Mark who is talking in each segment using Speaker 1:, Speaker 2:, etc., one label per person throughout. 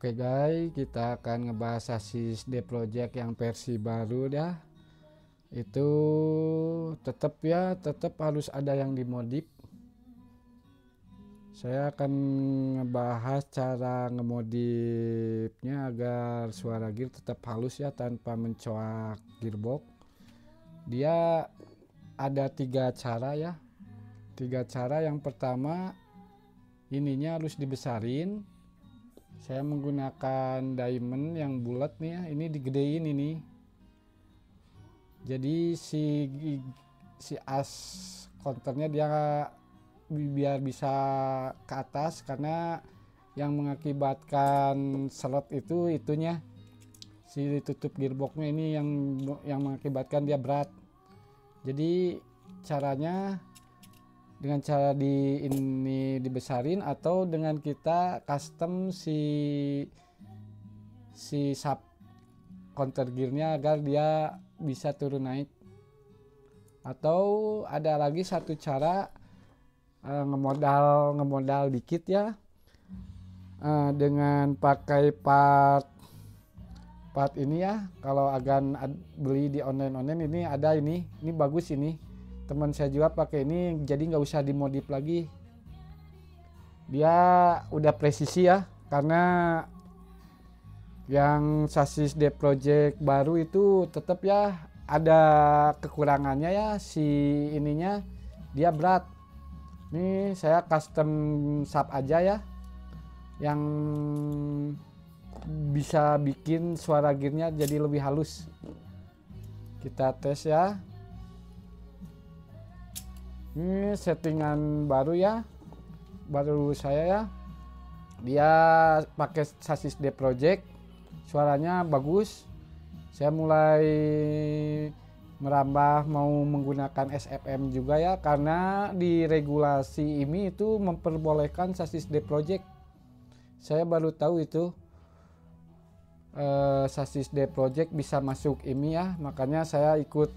Speaker 1: Oke guys, kita akan ngebahas sasis D Project yang versi baru dah. Itu tetap harus ada yang dimodif. Saya akan ngebahas cara ngemodifnya agar suara gear tetap halus ya, tanpa mencoak gearbox. Dia ada 3 cara ya. 3 cara. Yang pertama, ininya harus dibesarin. Saya menggunakan diamond yang bulat nih ya, ini digedein ini. Jadi si as counternya dia biar bisa ke atas, karena yang mengakibatkan slot itunya si tutup gearboxnya ini yang mengakibatkan dia berat. Jadi caranya dengan cara ini dibesarin, atau dengan kita custom si sub counter gearnya agar dia bisa turun naik. Atau ada lagi satu cara, ngemodal dikit ya, dengan pakai part ini ya. Kalau agan beli di online ini ada, ini bagus, ini teman saya juga pakai ini, jadi nggak usah dimodif lagi, dia udah presisi ya. Karena yang sasis D Project baru itu tetap ya ada kekurangannya ya, si ininya dia berat. Ini saya custom sub aja ya, yang bisa bikin suara gearnya jadi lebih halus. Kita tes ya. Ini settingan baru ya, baru saya ya. Dia pakai sasis D Project, suaranya bagus. Saya mulai merambah mau menggunakan SFM juga ya, karena di regulasi IMI itu memperbolehkan sasis D Project. Saya baru tahu itu sasis D Project bisa masuk IMI ya, makanya saya ikut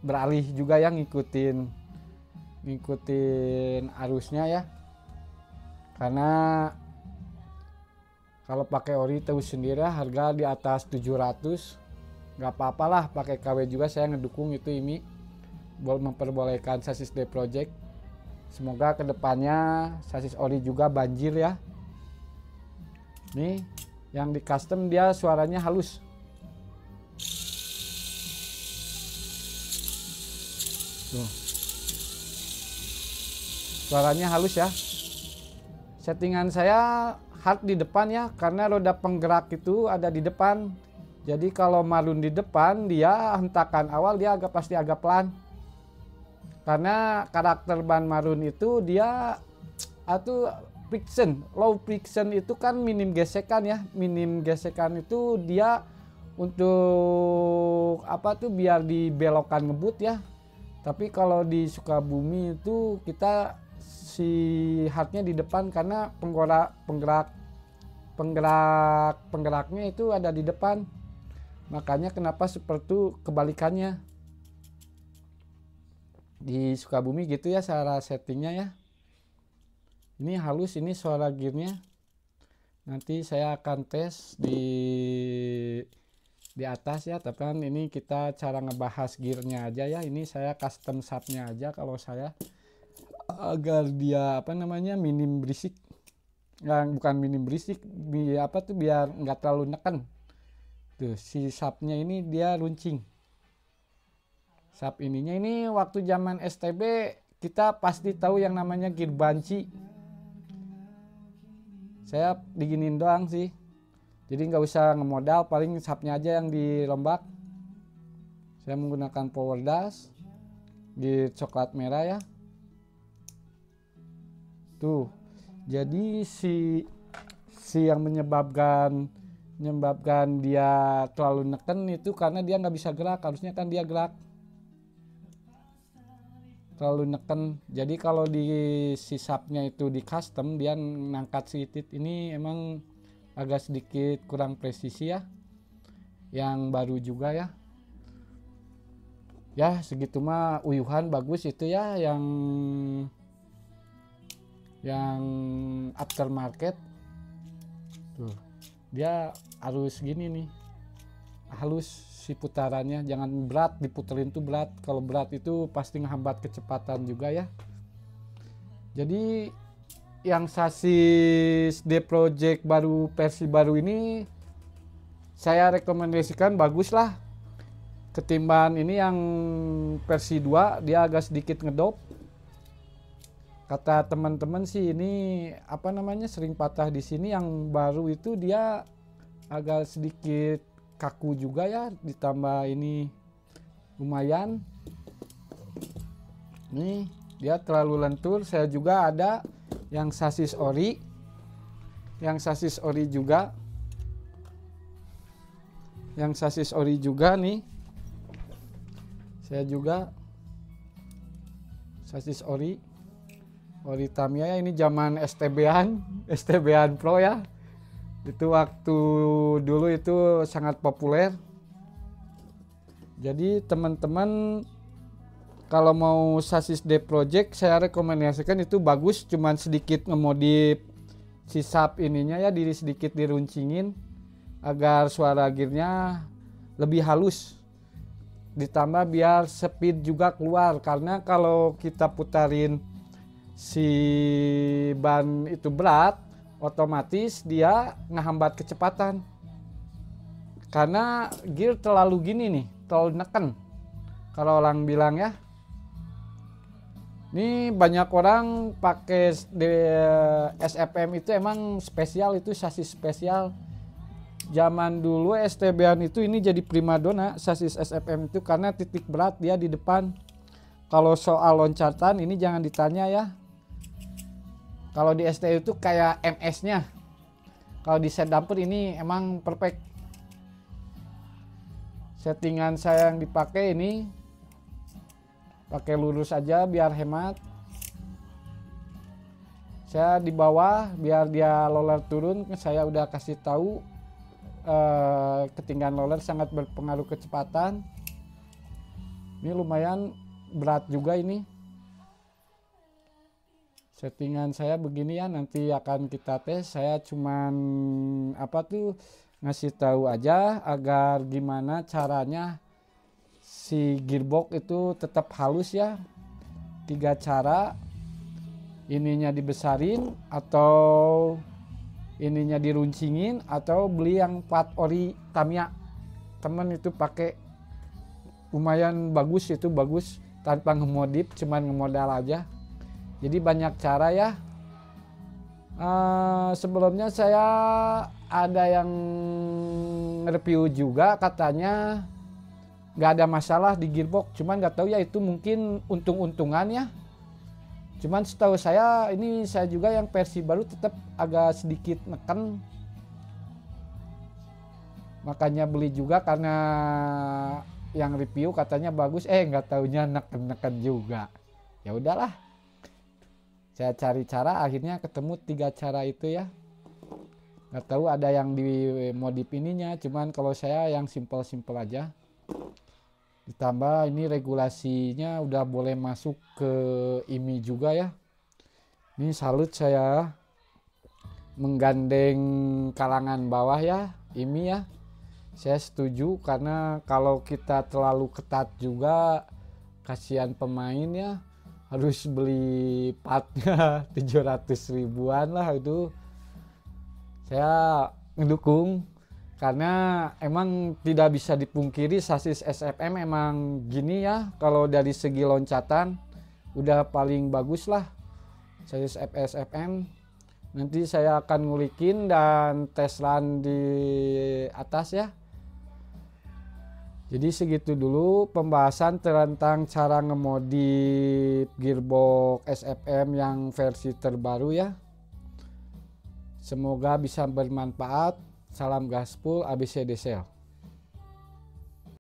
Speaker 1: beralih juga yang ngikutin arusnya ya. Karena kalau pakai ori tahu sendiri harga di atas 700, nggak apa-apa lah pakai KW juga. Saya ngedukung itu IMI memperbolehkan sasis D Project. Semoga kedepannya sasis ori juga banjir ya. Nih yang di custom dia suaranya halus. Tuh. Suaranya halus ya. Settingan saya hard di depan ya, karena roda penggerak itu ada di depan. Jadi kalau marun di depan, dia hentakan awal dia pasti agak pelan. Karena karakter ban marun itu dia friction, low friction itu kan minim gesekan ya. Minim gesekan itu dia untuk biar dibelokkan ngebut ya. Tapi kalau di Sukabumi itu kita si hardnya di depan, karena penggeraknya itu ada di depan. Makanya kenapa seperti kebalikannya di Sukabumi gitu ya cara settingnya ya. Ini halus, ini suara gearnya. Nanti saya akan tes di atas ya, tapi kan ini kita cara ngebahas gearnya aja ya. Ini saya custom subnya aja kalau saya, agar dia minim berisik. Bukan minim berisik, biar nggak terlalu neken. Tuh si subnya ini dia runcing. Sub ininya ini waktu zaman STB kita pasti tahu yang namanya gear banci. Saya diginin doang sih. Jadi nggak usah ngemodal, paling subnya aja yang dirombak. Saya menggunakan power dash di coklat merah ya. Tuh. Jadi si yang menyebabkan dia terlalu neken itu karena dia nggak bisa gerak. Harusnya kan dia gerak. Terlalu neken. Jadi kalau di si subnya itu di custom, dia ngangkat si tit ini emang agak sedikit kurang presisi ya. Yang baru juga ya. Ya segitu mah uyuhan bagus itu ya, yang yang aftermarket tuh, dia harus gini nih, halus si putarannya, jangan berat, diputerin tuh berat. Kalau berat itu pasti ngehambat kecepatan juga ya. Jadi yang sasis D Project baru, versi baru ini saya rekomendasikan, bagus lah ketimbang ini yang versi 2, dia agak sedikit ngedop. Kata teman-teman sih ini apa namanya, sering patah di sini. Yang baru itu dia agak sedikit kaku juga ya, ditambah ini lumayan nih dia terlalu lentur. Saya juga ada yang sasis ori, juga, yang sasis ori juga nih. Saya juga sasis ori Tamiya ya, ini zaman STB-an Pro ya. Itu waktu dulu itu sangat populer. Jadi teman-teman kalau mau sasis D Project saya rekomendasikan itu bagus, cuman sedikit ngemodif si sub ininya ya, diri sedikit diruncingin agar suara gearnya lebih halus. Ditambah biar speed juga keluar, karena kalau kita putarin si ban itu berat, otomatis dia ngehambat kecepatan. Karena gear terlalu gini nih, terlalu neken. Kalau orang bilang ya. Ini banyak orang pakai SFM itu emang spesial, itu sasis spesial. Zaman dulu STB-an itu ini jadi primadona sasis SFM itu, karena titik berat dia di depan. Kalau soal loncatan ini jangan ditanya ya. Kalau di ST itu kayak MS-nya. Kalau di set damper ini emang perfect. Settingan saya yang dipakai ini pakai lurus aja biar hemat. Saya di bawah biar dia roller turun, saya udah kasih tahu ketinggian roller sangat berpengaruh kecepatan. Ini lumayan berat juga ini. Settingan saya begini ya, nanti akan kita tes. Saya cuman ngasih tahu aja agar gimana caranya si gearbox itu tetap halus ya. 3 cara, ininya dibesarin atau ininya diruncingin, atau beli yang plat ori Tamiya. Temen itu pakai lumayan bagus, itu bagus tanpa ngemodif, cuman ngemodal aja. Jadi banyak cara ya. Sebelumnya saya ada yang review juga, katanya nggak ada masalah di gearbox, cuman nggak tahu ya, itu mungkin untung-untungan ya. Cuman setahu saya ini, saya juga yang versi baru tetap agak sedikit neken, makanya beli juga karena yang review katanya bagus, nggak taunya neken-neken juga. Ya udahlah, saya cari cara, akhirnya ketemu 3 cara itu ya. Nggak tahu ada yang di modif ininya, cuman kalau saya yang simple-simple aja. Ditambah ini regulasinya udah boleh masuk ke IMI juga ya. Ini salut saya menggandeng kalangan bawah ya, IMI ya. Saya setuju, karena kalau kita terlalu ketat juga kasihan pemain ya. Harus beli partnya 700 ribuan lah itu. Saya ngedukung, karena emang tidak bisa dipungkiri sasis SFM emang gini ya. Kalau dari segi loncatan udah paling bagus lah sasis SFM. Nanti saya akan ngulikin dan tes run di atas ya. Jadi segitu dulu pembahasan tentang cara ngemodif gearbox SFM yang versi terbaru ya. Semoga bisa bermanfaat. Salam gaspol ABCD Sel.